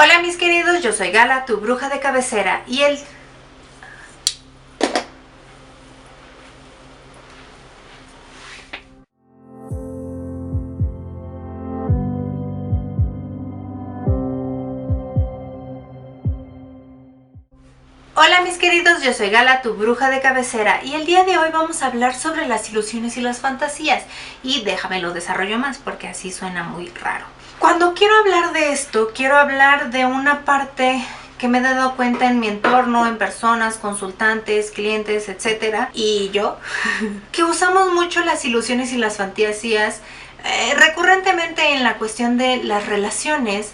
Hola mis queridos, yo soy Gala, tu bruja de cabecera y Hola mis queridos, yo soy Gala, tu bruja de cabecera y el día de hoy vamos a hablar sobre las ilusiones y las fantasías. Y déjame lo desarrollo más porque así suena muy raro. Cuando quiero hablar de esto, quiero hablar de una parte que me he dado cuenta en mi entorno, en personas, consultantes, clientes, etcétera, y yo, que usamos mucho las ilusiones y las fantasías recurrentemente en la cuestión de las relaciones,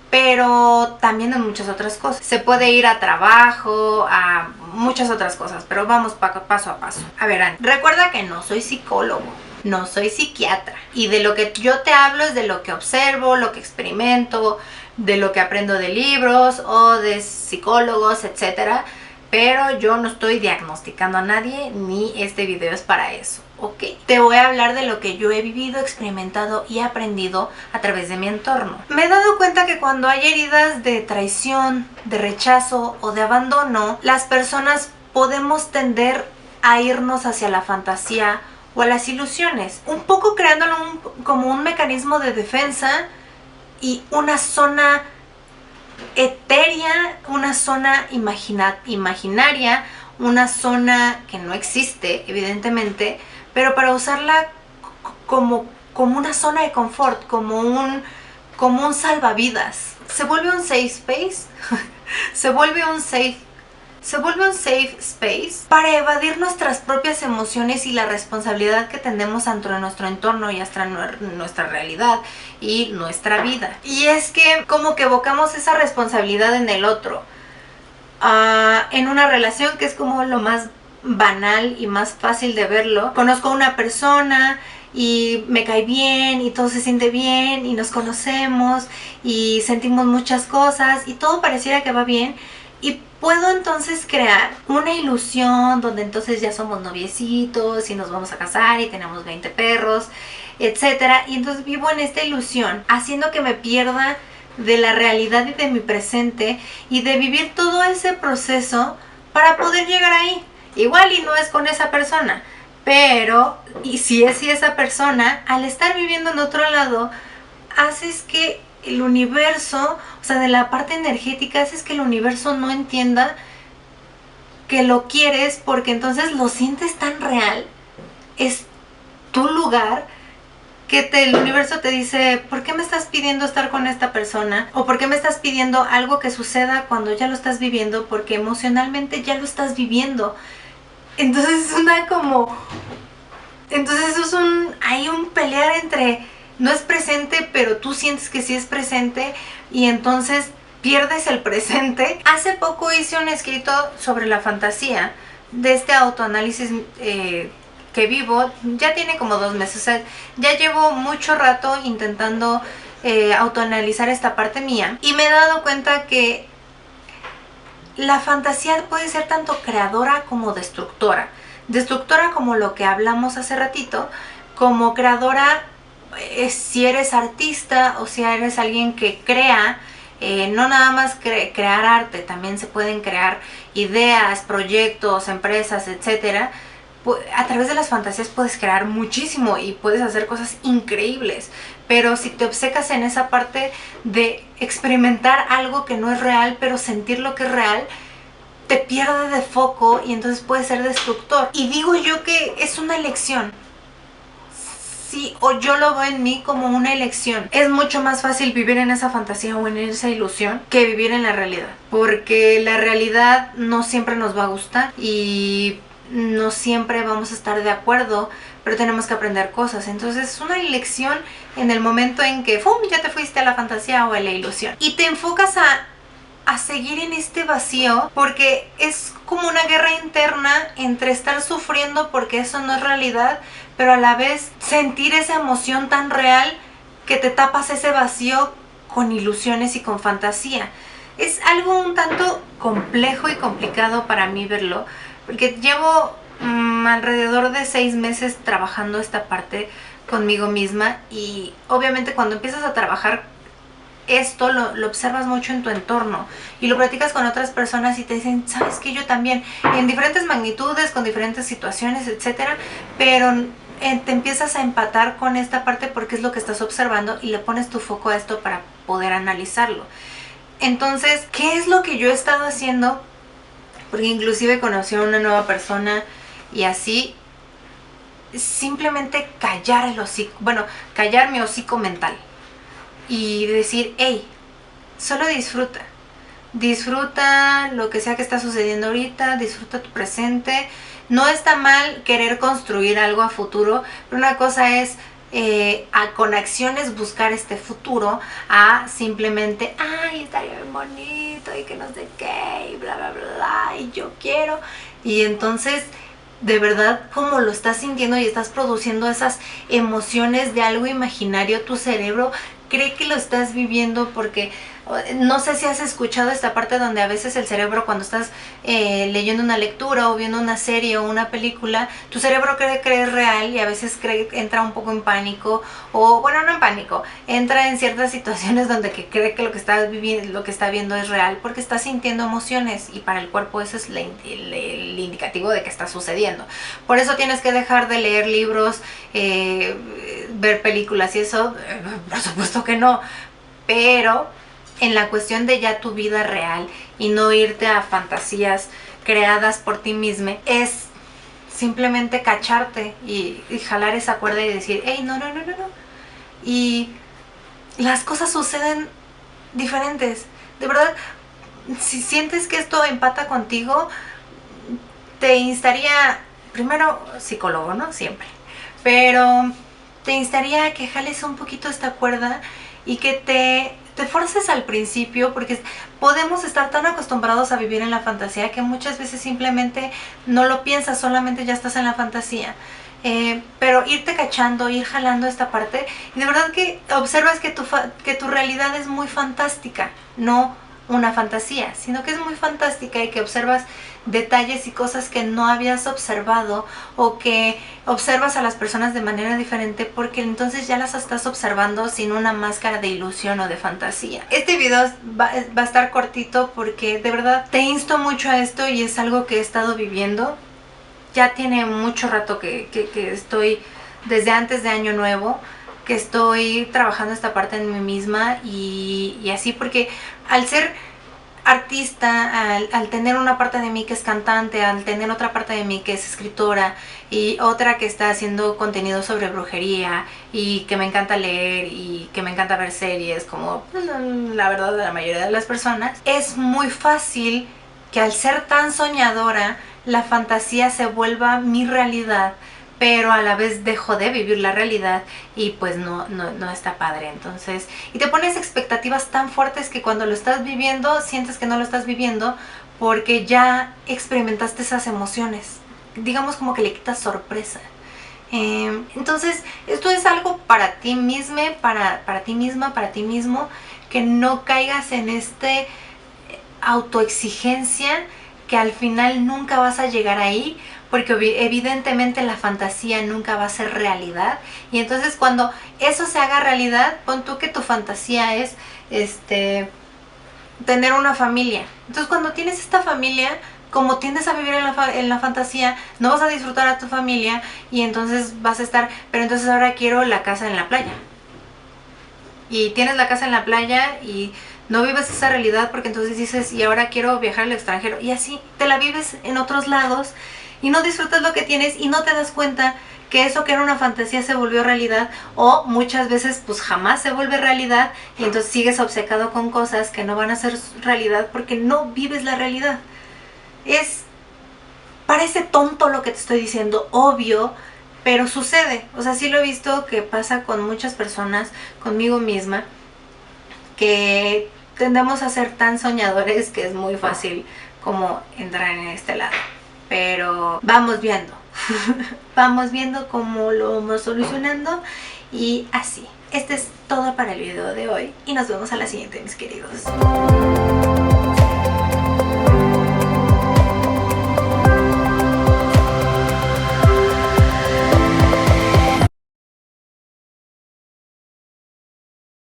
pero también en muchas otras cosas. Se puede ir a trabajo, a muchas otras cosas, pero vamos paso a paso. A ver, Ana, recuerda que no soy psicólogo, no soy psiquiatra, y de lo que yo te hablo es de lo que observo, lo que experimento, de lo que aprendo de libros o de psicólogos, etcétera. Pero yo no estoy diagnosticando a nadie, ni este video es para eso, ¿ok? Te voy a hablar de lo que yo he vivido, experimentado y aprendido a través de mi entorno. Me he dado cuenta que cuando hay heridas de traición, de rechazo o de abandono, las personas podemos tender a irnos hacia la fantasía o a las ilusiones, un poco creándolo como un mecanismo de defensa y una zona etérea, una zona imaginaria, una zona que no existe, evidentemente, pero para usarla como una zona de confort, como un salvavidas. Se vuelve un safe space, se vuelve un safe space para evadir nuestras propias emociones y la responsabilidad que tenemos ante nuestro entorno y hasta nuestra realidad y nuestra vida. Y es que como que evocamos esa responsabilidad en el otro, en una relación, que es como lo más banal y más fácil de verlo. Conozco a una persona y me cae bien y todo se siente bien y nos conocemos y sentimos muchas cosas y todo pareciera que va bien, y puedo entonces crear una ilusión donde entonces ya somos noviecitos y nos vamos a casar y tenemos 20 perros, etcétera, y entonces vivo en esta ilusión, haciendo que me pierda de la realidad y de mi presente y de vivir todo ese proceso para poder llegar ahí. Igual y no es con esa persona, pero y si es esa persona, al estar viviendo en otro lado, haces que el universo, o sea, de la parte energética, haces que el universo no entienda que lo quieres, porque entonces lo sientes tan real, es tu lugar, que el universo te dice, ¿por qué me estás pidiendo estar con esta persona? ¿O por qué me estás pidiendo algo que suceda cuando ya lo estás viviendo? Porque emocionalmente ya lo estás viviendo. Entonces es entonces es hay un pelear entre, no es presente, pero tú sientes que sí es presente, y entonces pierdes el presente. Hace poco hice un escrito sobre la fantasía de este autoanálisis que vivo. Ya tiene como 2 meses, o sea, ya llevo mucho rato intentando autoanalizar esta parte mía, y me he dado cuenta que la fantasía puede ser tanto creadora como destructora. Destructora como lo que hablamos hace ratito, como creadora si eres artista o si eres alguien que crea. No nada más crear arte, también se pueden crear ideas, proyectos, empresas, etcétera. A través de las fantasías puedes crear muchísimo y puedes hacer cosas increíbles, pero si te obcecas en esa parte de experimentar algo que no es real, pero sentir lo que es real, te pierde de foco y entonces puede ser destructor. Y digo yo que es una elección. Sí, o yo lo veo en mí como una elección. Es mucho más fácil vivir en esa fantasía o en esa ilusión que vivir en la realidad, porque la realidad no siempre nos va a gustar y no siempre vamos a estar de acuerdo, pero tenemos que aprender cosas. Entonces es una elección en el momento en que ¡fum!, ya te fuiste a la fantasía o a la ilusión y te enfocas a seguir en este vacío, porque es como una guerra interna entre estar sufriendo porque eso no es realidad, pero a la vez sentir esa emoción tan real que te tapas ese vacío con ilusiones y con fantasía. Es algo un tanto complejo y complicado para mí verlo, porque llevo alrededor de 6 meses trabajando esta parte conmigo misma, y obviamente cuando empiezas a trabajar esto lo observas mucho en tu entorno y lo platicas con otras personas y te dicen, ¿sabes qué? Yo también, en diferentes magnitudes, con diferentes situaciones, etcétera, pero te empiezas a empatar con esta parte porque es lo que estás observando y le pones tu foco a esto para poder analizarlo. Entonces, ¿qué es lo que yo he estado haciendo? Porque inclusive conocí a una nueva persona y así, simplemente callar el hocico, bueno, callar mi hocico mental y decir, hey, solo disfruta. Disfruta lo que sea que está sucediendo ahorita, disfruta tu presente. No está mal querer construir algo a futuro, pero una cosa es con acciones buscar este futuro, a simplemente, ay, estaría bien bonito y que no sé qué, y bla, bla, bla, y yo quiero. Y entonces, de verdad, como lo estás sintiendo y estás produciendo esas emociones de algo imaginario, tu cerebro cree que lo estás viviendo porque no sé si has escuchado esta parte donde a veces el cerebro, cuando estás leyendo una lectura o viendo una serie o una película, tu cerebro cree que es real y a veces entra un poco en pánico, o bueno, no en pánico, entra en ciertas situaciones donde cree que lo que está viviendo, lo que está viendo es real, porque está sintiendo emociones y para el cuerpo eso es el indicativo de que está sucediendo. Por eso tienes que dejar de leer libros, ver películas y eso, por supuesto que no, pero en la cuestión de ya tu vida real y no irte a fantasías creadas por ti misma, es simplemente cacharte y jalar esa cuerda y decir, hey, no. Y las cosas suceden diferentes. De verdad, si sientes que esto empata contigo, te instaría, primero psicólogo, ¿no? Siempre. Pero te instaría a que jales un poquito esta cuerda y que te forces al principio, porque podemos estar tan acostumbrados a vivir en la fantasía que muchas veces simplemente no lo piensas, solamente ya estás en la fantasía. Pero irte cachando, ir jalando esta parte, y de verdad que observas que tu realidad es muy fantástica, no una fantasía, sino que es muy fantástica y que observas detalles y cosas que no habías observado, o que observas a las personas de manera diferente porque entonces ya las estás observando sin una máscara de ilusión o de fantasía. Este video va a estar cortito porque de verdad te insto mucho a esto y es algo que he estado viviendo. Ya tiene mucho rato que estoy, desde antes de Año Nuevo, que estoy trabajando esta parte en mí misma y así, porque al ser artista, al tener una parte de mí que es cantante, al tener otra parte de mí que es escritora y otra que está haciendo contenido sobre brujería y que me encanta leer y que me encanta ver series, como la verdad de la mayoría de las personas, es muy fácil que al ser tan soñadora la fantasía se vuelva mi realidad, pero a la vez dejo de vivir la realidad y pues no está padre. Entonces, y te pones expectativas tan fuertes que cuando lo estás viviendo sientes que no lo estás viviendo porque ya experimentaste esas emociones, digamos como que le quitas sorpresa. Entonces esto es algo para ti misma, para ti misma, para ti mismo, que no caigas en este autoexigencia que al final nunca vas a llegar ahí, porque evidentemente la fantasía nunca va a ser realidad. Y entonces cuando eso se haga realidad, pon tú que tu fantasía es tener una familia. Entonces cuando tienes esta familia, como tiendes a vivir en la fantasía, no vas a disfrutar a tu familia y entonces vas a estar, pero entonces ahora quiero la casa en la playa. Y tienes la casa en la playa y no vives esa realidad porque entonces dices, y ahora quiero viajar al extranjero. Y así te la vives en otros lados y no disfrutas lo que tienes y no te das cuenta que eso que era una fantasía se volvió realidad, o muchas veces pues jamás se vuelve realidad y entonces sigues obcecado con cosas que no van a ser realidad porque no vives la realidad. Parece tonto lo que te estoy diciendo, obvio, pero sucede. O sea, sí lo he visto que pasa con muchas personas, conmigo misma, que tendemos a ser tan soñadores que es muy fácil como entrar en este lado. Pero vamos viendo, vamos viendo cómo lo vamos solucionando y así. Este es todo para el video de hoy y nos vemos a la siguiente, mis queridos.